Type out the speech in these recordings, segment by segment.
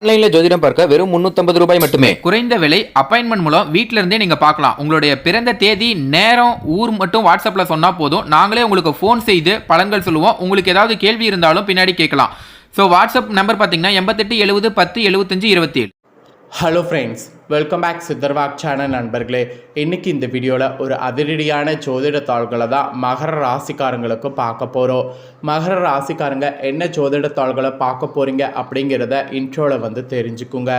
ஆன்லைன்ல ஜோதிடம் பார்க்க வெறும் 350 ரூபாய் மட்டுமே. குறைந்த விலை அப்பாயின்மெண்ட் மூலம் வீட்ல இருந்தே நீங்க பார்க்கலாம். உங்களுடைய பிறந்த தேதி, நேரம், ஊர் மட்டும் வாட்ஸ்அப்ல சொன்னா போதும். நாங்களே உங்களுக்கு ஃபோன் செய்து பலன்கள் சொல்லுவோம். உங்களுக்கு ஏதாவது கேள்வி இருந்தாலும் பின்னாடி கேட்கலாம். ஸோ வாட்ஸ்அப் நம்பர் பார்த்தீங்கன்னா 88 70 10 75 27. Hello friends, welcome back Sitharvak channel நண்பர்களே. இன்றைக்கி இந்த வீடியோவில் ஒரு அதிரடியான ஜோதிட தாள்களை தான் மகர ராசிக்காரங்களுக்கு பார்க்க போகிறோம். மகர ராசிக்காரங்க என்ன ஜோதிட தாள்களை பார்க்க போகிறீங்க அப்படிங்கிறத இன்ட்ரோவில் தெரிஞ்சுக்குங்க.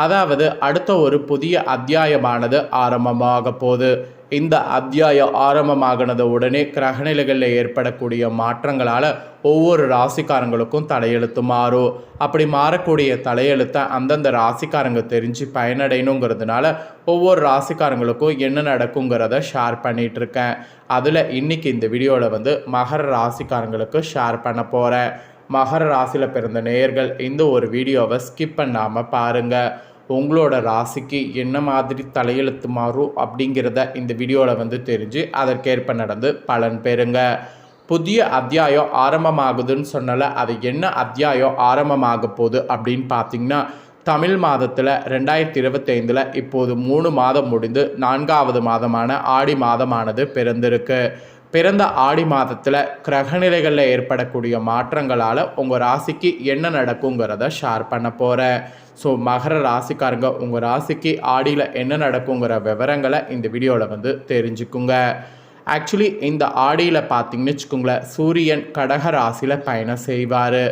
அதாவது அடுத்த ஒரு புதிய அத்தியாயமானது ஆரம்பமாக போகுது. இந்த அத்தியாயம் ஆரம்பமாகினது உடனே கிரகநிலைகளில் ஏற்படக்கூடிய மாற்றங்களால் ஒவ்வொரு ராசிக்காரங்களுக்கும் தலையெழுத்து மாறும். அப்படி மாறக்கூடிய தலையெழுத்தை அந்தந்த ராசிக்காரங்க தெரிஞ்சு பயனடையணுங்கிறதுனால ஒவ்வொரு ராசிக்காரங்களுக்கும் என்ன நடக்குங்கிறத ஷேர் பண்ணிகிட்ருக்கேன். அதில் இன்றைக்கி இந்த வீடியோவில் மகர ராசிக்காரங்களுக்கு ஷேர் பண்ண போகிறேன். மகர ராசியில் பிறந்த நேயர்கள் இந்த ஒரு வீடியோவை ஸ்கிப் பண்ணாமல் பாருங்கள். உங்களோட ராசிக்கு என்ன மாதிரி தலையெழுத்து மாறும் அப்படிங்கிறத இந்த வீடியோவில் தெரிஞ்சு அதற்கேற்ப நடந்து பலன் பெறுங்க. புதிய அத்தியாயம் ஆரம்பமாகுதுன்னு சொன்னால அது என்ன அத்தியாயம் ஆரம்பமாக போகுது அப்படின்னு பார்த்தீங்கன்னா, தமிழ் மாதத்தில் 2025 இப்போது 3 மாதம் முடிந்து 4வது மாதமான ஆடி மாதமானது பிறந்திருக்கு. பிறந்த ஆடி மாதத்தில் கிரகநிலைகளில் ஏற்படக்கூடிய மாற்றங்களால் உங்கள் ராசிக்கு என்ன நடக்குங்கிறத ஷேர் பண்ண போகிறேன். ஸோ மகர ராசிக்காரங்க உங்கள் ராசிக்கு ஆடியில் என்ன நடக்குங்கிற விவரங்களை இந்த வீடியோவில் தெரிஞ்சுக்குங்க. ஆக்சுவலி இந்த ஆடியில் பார்த்திங்கன்னு வச்சுக்கோங்களேன், சூரியன் கடக ராசியில் பயணம் செய்வார்.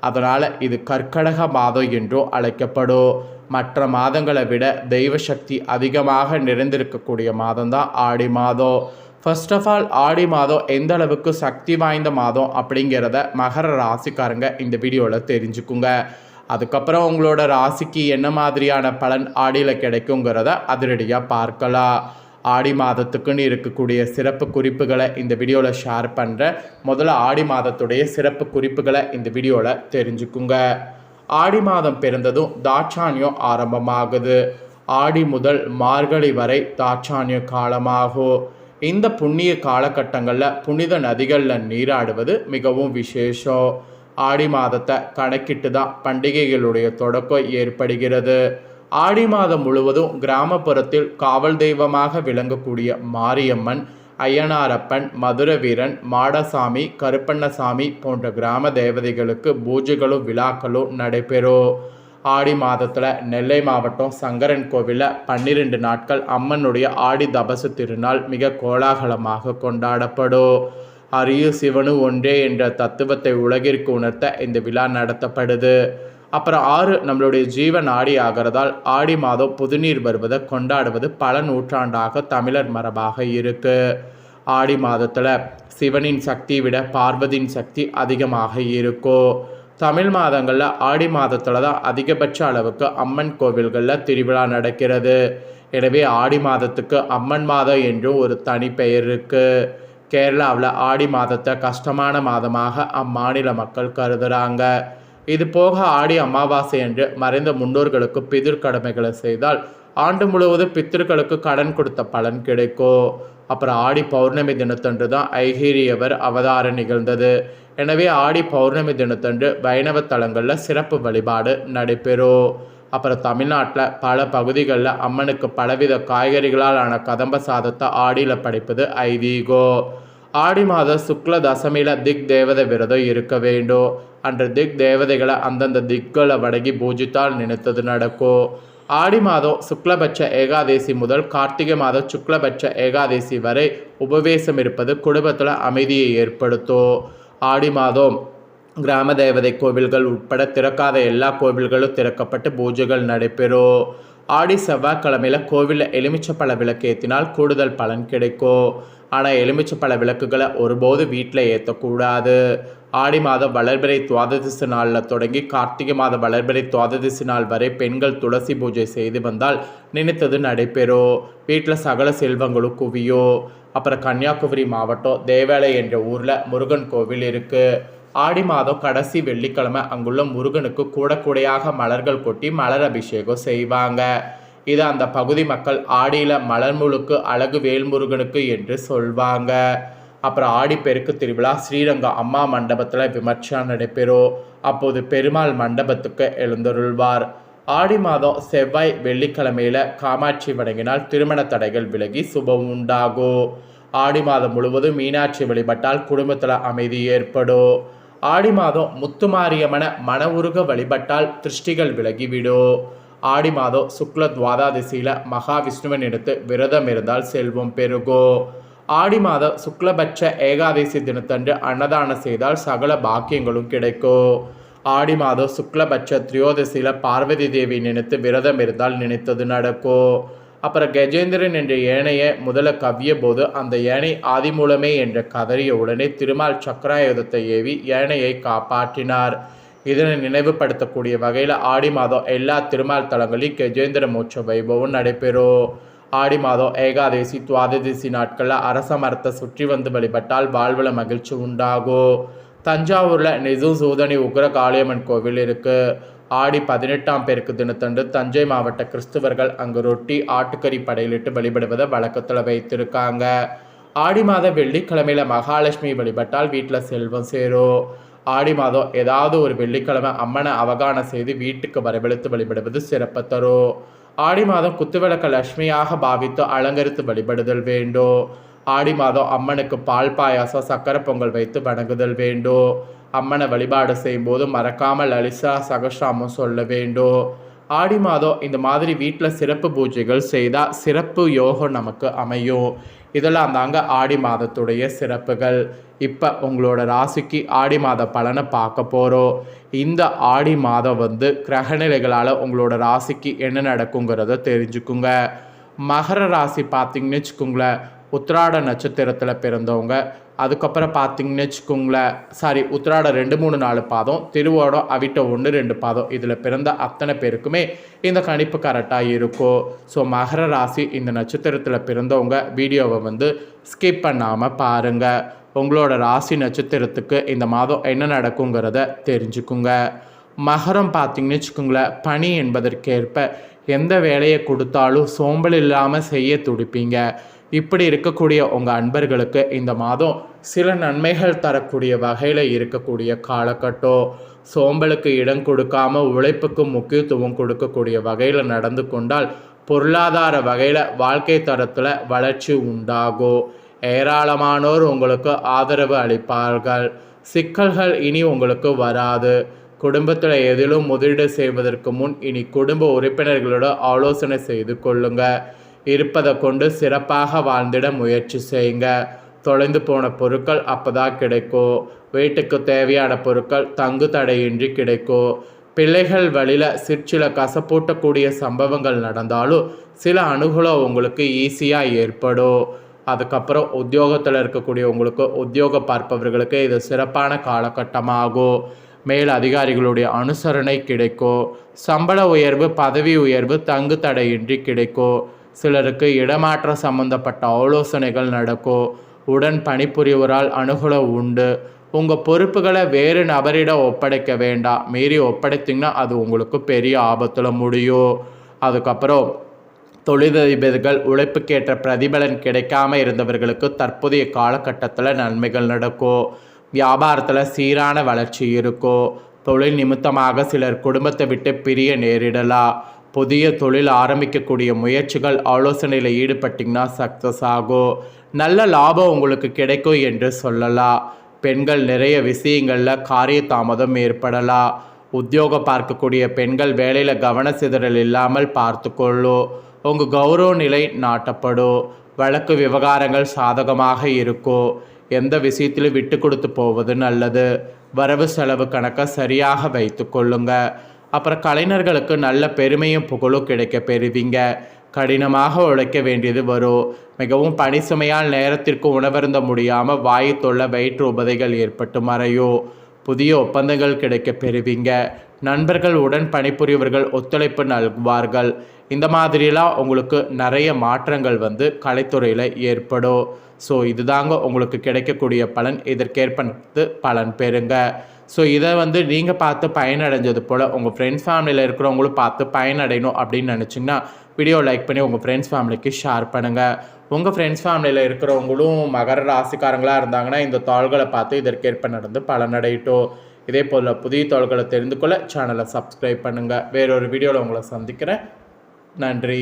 அதனால் இது கற்கடக மாதம் என்றும் அழைக்கப்படும். மற்ற மாதங்களை விட தெய்வ சக்தி அதிகமாக நிறைந்திருக்கக்கூடிய மாதம் தான் ஆடி மாதம். ஃபர்ஸ்ட் ஆஃப் ஆல் ஆடி மாதம் எந்த அளவுக்கு சக்தி வாய்ந்த மாதம் அப்படிங்கிறத மகர ராசிக்காரங்க இந்த வீடியோவில் தெரிஞ்சுக்குங்க. அதுக்கப்புறம் உங்களோட ராசிக்கு என்ன மாதிரியான பலன் ஆடியில் கிடைக்குங்கிறத அதிரடியாக பார்க்கலாம். ஆடி மாதத்துக்குன்னு இருக்கக்கூடிய சிறப்பு குறிப்புகளை இந்த வீடியோவில் ஷேர் பண்ணுறேன். முதல்ல ஆடி மாதத்துடைய சிறப்பு குறிப்புகளை இந்த வீடியோவில் தெரிஞ்சுக்குங்க. ஆடி மாதம் பிறந்ததும் தாட்சாணியம் ஆரம்பமாகுது. ஆடி முதல் மார்கழி வரை தாட்சாணிய காலமாகும். இந்த புண்ணிய காலகட்டங்களில் புனித நதிகளில் நீராடுவது மிகவும் விசேஷம். ஆடி மாதத்தை கணக்கிட்டு தான் பண்டிகைகளுடைய தொடக்கம் ஏற்படுகிறது. ஆடி மாதம் முழுவதும் கிராமப்புறத்தில் காவல் தெய்வமாக விளங்கக்கூடிய மாரியம்மன், ஐயனாரப்பன், மதுர வீரன், மாடசாமி, கருப்பண்ணசாமி போன்ற கிராம தேவதைகளுக்கு பூஜைகளும் விழாக்களும் நடைபெறும். ஆடி மாதத்தில் நெல்லை மாவட்டம் சங்கரன் கோவிலில் 12 நாட்கள் அம்மனுடைய ஆடி தபசு திருநாள் மிக கோலாகலமாக கொண்டாடப்படும். அரியு சிவனு ஒன்றே என்ற தத்துவத்தை உலகிற்கு உணர்த்த இந்த விழா நடத்தப்படுது. அப்புறம் 6 நம்மளுடைய ஜீவன் ஆடி ஆகிறதால் ஆடி மாதம் புதுநீர் வருவதை கொண்டாடுவது பல நூற்றாண்டாக தமிழர் மரபாக இருக்கு. ஆடி மாதத்தில் சிவனின் சக்தியை விட பார்வதியின் சக்தி அதிகமாக இருக்கும். தமிழ் மாதங்களில் ஆடி மாதத்தில் தான் அதிகபட்ச அளவுக்கு அம்மன் கோவில்களில் திருவிழா நடக்கிறது. எனவே ஆடி மாதத்துக்கு அம்மன் மாதம் என்றும் ஒரு தனி பெயர் இருக்குது. கேரளாவில் ஆடி மாதத்தை கஷ்டமான மாதமாக அம்மாநில மக்கள் கருதுகிறாங்க. இது போக ஆடி அமாவாசை என்று மறைந்த முன்னோர்களுக்கு பிதிர் கடமைகளை செய்தால் ஆண்டு முழுவதும் பித்திருக்களுக்கு கடன் கொடுத்த பலன் கிடைக்கும். அப்புறம் ஆடி பௌர்ணமி தினத்தன்று தான் ஐகிரியவர் அவதாரம் நிகழ்ந்தது. எனவே ஆடி பௌர்ணமி தினத்தன்று வைணவ தலங்களில் சிறப்பு வழிபாடு நடைபெறும். அப்புறம் தமிழ்நாட்டில் பல பகுதிகளில் அம்மனுக்கு பலவித காய்கறிகளால் ஆன கதம்ப சாதத்தை ஆடியில் படைப்பது ஐதீகம். ஆடி மாதம் சுக்ல தசமியில் திக் தேவதை விரதம் இருக்க வேண்டும். அன்று திக் தேவதைகளை அந்தந்த திக்களை வணங்கி பூஜித்தால் நினைத்தது நடக்கும். ஆடி மாதம் சுக்லபட்ச ஏகாதேசி முதல் கார்த்திகை மாதம் சுக்லபட்ச ஏகாதேசி வரை உபவேசம் இருப்பது குடும்பத்தில் அமைதியை ஏற்படுத்தும். ஆடி மாதம் கிராம தேவதை கோவில்கள் உட்பட திறக்காத எல்லா கோவில்களும் திறக்கப்பட்டு பூஜைகள் நடைபெறும். ஆடி செவ்வாய்க்கிழமையில் கோவிலில் எலுமிச்சப்பழ விளக்கு ஏற்றினால் கூடுதல் பலன் கிடைக்கும். ஆனால் எலுமிச்சப்பழ விளக்குகளை ஒருபோது வீட்டில் ஏற்றக்கூடாது. ஆடி மாதம் வளர்பிறை துவாதசி நாளில் தொடங்கி கார்த்திகை மாதம் வளர்பிறை துவாதசி நாள் வரை பெண்கள் துளசி பூஜை செய்து வந்தால் நினைத்தது நடைபெறும். வீட்டில் சகல செல்வங்களும் குவியும். அப்புறம் கன்னியாகுமரி மாவட்டம் தேவாலயம் என்ற ஊரில் முருகன் கோவில் இருக்குது. ஆடி மாதம் கடைசி வெள்ளிக்கிழமை அங்குள்ள முருகனுக்கு கூடையாக மலர்கள் கொட்டி மலர் அபிஷேகம் செய்வாங்க. இது அந்த பகுதி மக்கள் ஆடியில் மலர் முழுக்கு அழகு வேல்முருகனுக்கு என்று சொல்வாங்க. அப்புறம் ஆடிப்பெருக்கு திருவிழா ஸ்ரீரங்கம் அம்மா மண்டபத்தில் விமர்சனம் நடைபெறும். அப்போது பெருமாள் மண்டபத்துக்கு எழுந்தருள்வார். ஆடி மாதம் செவ்வாய் வெள்ளிக்கிழமையில் காமாட்சி வணங்கினால் திருமண தடைகள் விலகி சுபம் உண்டாகும். ஆடி மாதம் முழுவதும் மீனாட்சி வழிபட்டால் குடும்பத்தில் அமைதி ஏற்படும். ஆடி மாதம் முத்துமாரியம்மனை மன உருக வழிபட்டால் திருஷ்டிகள் விலகிவிடும். ஆடி மாதம் சுக்ல துவாதசியில் மகாவிஷ்ணுவின் எடுத்து விரதம் இருந்தால் செல்வம் பெருகும். ஆடி மாதம் சுக்லபட்ச ஏகாதசி தினத்தன்று அன்னதானம் செய்தால் சகல பாக்கியங்களும் கிடைக்கும். ஆடி மாதம் சுக்லபட்ச திரியோதசியில் பார்வதி தேவி நினைத்து விரதம் இருந்தால் நினைத்தது நடக்கும். அப்புறம் கஜேந்திரன் என்ற யானையை முதல்ல கவ்விய போது அந்த யானை ஆதிமூலமே என்ற கதறிய உடனே திருமால் சக்கராயுதத்தை ஏவி யானையை காப்பாற்றினார். இதனை நினைவுபடுத்தக்கூடிய வகையில் ஆடி மாதம் எல்லா திருமால் தலங்களில் கஜேந்திர மோட்ச வைபவம் நடைபெறும். ஆடி மாதம் ஏகாதசி துவாதசி நாட்களில் அரச மரத்தை சுற்றி வந்து வழிபட்டால் வாழ்வில் மகிழ்ச்சி உண்டாகும். தஞ்சாவூரில் நிஜம் சூதனி உக்ர காளியம்மன் கோவில் இருக்குது. ஆடி 18ஆம் பேருக்கு தினத்தன்று தஞ்சை மாவட்ட கிறிஸ்துவர்கள் அங்கு ரொட்டி ஆட்டுக்கறி படையிலிட்டு வழிபடுவதை வழக்கத்தில் வைத்திருக்காங்க. ஆடி மாதம் வெள்ளிக்கிழமையில் மகாலட்சுமி வழிபட்டால் வீட்டில் செல்வம் சேரும். ஆடி மாதம் ஏதாவது ஒரு வெள்ளிக்கிழமை அம்மனை அவகானம் செய்து வீட்டுக்கு வரவழைத்து வழிபடுவது சிறப்பு தரும். ஆடி மாதம் குத்துவிளக்க லட்சுமியாக பாவித்து அலங்கரித்து வழிபடுதல் வேண்டும். ஆடி மாதம் அம்மனுக்கு பால் பாயாசம் சக்கரை பொங்கல் வைத்து வணங்குதல் வேண்டும். அம்மனை வழிபாடு செய்யும் போது மறக்காமல் லலிதா சகஸ்ராமம் சொல்ல வேண்டும். ஆடி மாதம் இந்த மாதிரி வீட்டில் சிறப்பு பூஜைகள் செய்தால் சிறப்பு யோகம் நமக்கு அமையும். இதெல்லாம் தாங்க ஆடி மாதத்துடைய சிறப்புகள். இப்போ உங்களோட ராசிக்கு ஆடி மாத பலனை பார்க்க போகிறோம். இந்த ஆடி மாதம் கிரகநிலைகளால் உங்களோட ராசிக்கு என்ன நடக்குங்கிறத தெரிஞ்சுக்குங்க. மகர ராசி பார்த்திங்கன்னு வச்சுக்கோங்களேன், உத்திராட நட்சத்திரத்தில் பிறந்தவங்க. அதுக்கப்புறம் பார்த்திங்கன்னு வச்சுக்கோங்களேன், உத்திராடம் 2, 3, 4 பாதம், திருவோடம் அவிட்ட 1, 2 பாதம், இதில் பிறந்த அத்தனை பேருக்குமே இந்த கணிப்பு கரெக்டாக இருக்கும். ஸோ மகர ராசி இந்த நட்சத்திரத்தில் பிறந்தவங்க வீடியோவை ஸ்கிப் பண்ணாமல் பாருங்கள். உங்களோட ராசி நட்சத்திரத்துக்கு இந்த மாதம் என்ன நடக்குங்கிறத தெரிஞ்சுக்குங்க. மகரம் பார்த்திங்கன்னு வச்சுக்கோங்களேன், பணி என்பதற்கேற்ப எந்த வேலையை கொடுத்தாலும் சோம்பல் இல்லாமல் செய்ய துடிப்பீங்க. இப்படி இருக்கக்கூடிய உங்கள் அன்பர்களுக்கு இந்த மாதம் சில நன்மைகள் தரக்கூடிய வகையில் இருக்கக்கூடிய காலகட்டம். சோம்பலுக்கு இடம் கொடுக்காமல் உழைப்புக்கு முக்கியத்துவம் கொடுக்கக்கூடிய வகையில் நடந்து கொண்டால் பொருளாதார வகையில் வாழ்க்கை தரத்தில் வளர்ச்சி உண்டாகும். ஏராளமானோர் உங்களுக்கு ஆதரவு அளிப்பார்கள். சிக்கல்கள் இனி உங்களுக்கு வராது. குடும்பத்தில் எதிலும் முதலீடு செய்வதற்கு முன் இனி குடும்ப உறுப்பினர்களோட ஆலோசனை செய்து கொள்ளுங்க. இருப்பதை கொண்டு சிறப்பாக வாழ்ந்திட முயற்சி செய்யுங்க. தொலைந்து போன பொருட்கள் அப்போ தான் கிடைக்கும். வீட்டுக்கு தேவையான பொருட்கள் தங்கு தடையின்றி கிடைக்கும். பிள்ளைகள் வழியில் சிற்சில கசப்பூட்டக்கூடிய சம்பவங்கள் நடந்தாலும் சில அனுகூலம் உங்களுக்கு ஈஸியாக ஏற்படும். அதுக்கப்புறம் உத்தியோகத்தில் இருக்கக்கூடிய உங்களுக்கு உத்தியோகம் பார்ப்பவர்களுக்கு இது சிறப்பான காலகட்டமாகும். மேல் அதிகாரிகளுடைய அனுசரணை கிடைக்கும். சம்பள உயர்வு, பதவி உயர்வு தங்கு தடையின்றி கிடைக்கும். சிலருக்கு இடமாற்றம் சம்பந்தப்பட்ட ஆலோசனைகள் நடக்கும். உடன் பணிபுரிவரால் அனுகூலம் உண்டு. உங்கள் பொறுப்புகளை வேறு நபரிடம் ஒப்படைக்க வேண்டாம். மீறி ஒப்படைத்திங்கன்னா அது உங்களுக்கு பெரிய ஆபத்தில் முடியும். அதுக்கப்புறம் தொழிலதிபர்கள் உழைப்புக்கேற்ற பிரதிபலன் கிடைக்காம இருந்தவர்களுக்கு தற்போதைய காலகட்டத்தில் நன்மைகள் நடக்கும். வியாபாரத்தில் சீரான வளர்ச்சி இருக்கும். தொழில் நிமித்தமாக சிலர் குடும்பத்தை விட்டு பிரிய நேரிடலாம். புதிய தொழில் ஆரம்பிக்கக்கூடிய முயற்சிகள் ஆலோசனையில் ஈடுபட்டிங்கன்னா சக்ஸஸ் ஆகும். நல்ல லாபம் உங்களுக்கு கிடைக்கும் என்று சொல்லலாம். பெண்கள் நிறைய விஷயங்களில் காரிய தாமதம் ஏற்படலாம். உத்தியோகம் பார்க்கக்கூடிய பெண்கள் வேலையில் கவன சிதறல் இல்லாமல் பார்த்து கொள்ளும். உங்கள் கௌரவ நிலை நாட்டப்படும். வழக்கு விவகாரங்கள் சாதகமாக இருக்கும். எந்த விஷயத்திலும் விட்டு கொடுத்து போவது நல்லது. வரவு செலவு கணக்கை சரியாக வைத்து கொள்ளுங்க. அப்புறம் கலைஞர்களுக்கு நல்ல பெருமையும் புகழும் கிடைக்க பெறுவீங்க. கடினமாக உழைக்க வேண்டியது வரும். மிகவும் பணி சுமையால் நேரத்திற்கு உணவருந்த முடியாமல் வாயு தொல்லை, வயிற்று உபதைகள் ஏற்பட்டு மறையும். புதிய ஒப்பந்தங்கள் கிடைக்க பெறுவீங்க. நண்பர்கள் உடன் பணிபுரியவர்கள் ஒத்துழைப்பு நல்குவார்கள். இந்த மாதிரிலாம் உங்களுக்கு நிறைய மாற்றங்கள் கலைத்துறையில் ஏற்படும். ஸோ இதுதாங்க உங்களுக்கு கிடைக்கக்கூடிய பலன். இதற்கேற்ப பலன் பெறுங்க. ஸோ இதை நீங்கள் பார்த்து பயனடைஞ்சது போல் உங்கள் ஃப்ரெண்ட்ஸ் ஃபேமிலியில் இருக்கிறவங்களும் பார்த்து பயனடையணும் அப்படின்னு நினச்சிங்கன்னா வீடியோ லைக் பண்ணி உங்கள் ஃப்ரெண்ட்ஸ் ஃபேமிலிக்கு ஷேர் பண்ணுங்கள். உங்கள் ஃப்ரெண்ட்ஸ் ஃபேமிலியில் இருக்கிறவங்களும் மகர ராசிக்காரங்களாக இருந்தாங்கன்னா இந்த தாள்களை பார்த்து இதற்கேற்ப நடந்து பலனடையட்டும். இதே போல் புதிய தாள்களை தெரிந்து கொள்ள சேனலை சப்ஸ்கிரைப் பண்ணுங்கள். வேறொரு வீடியோவில் உங்களை சந்திக்கிறேன். நன்றி.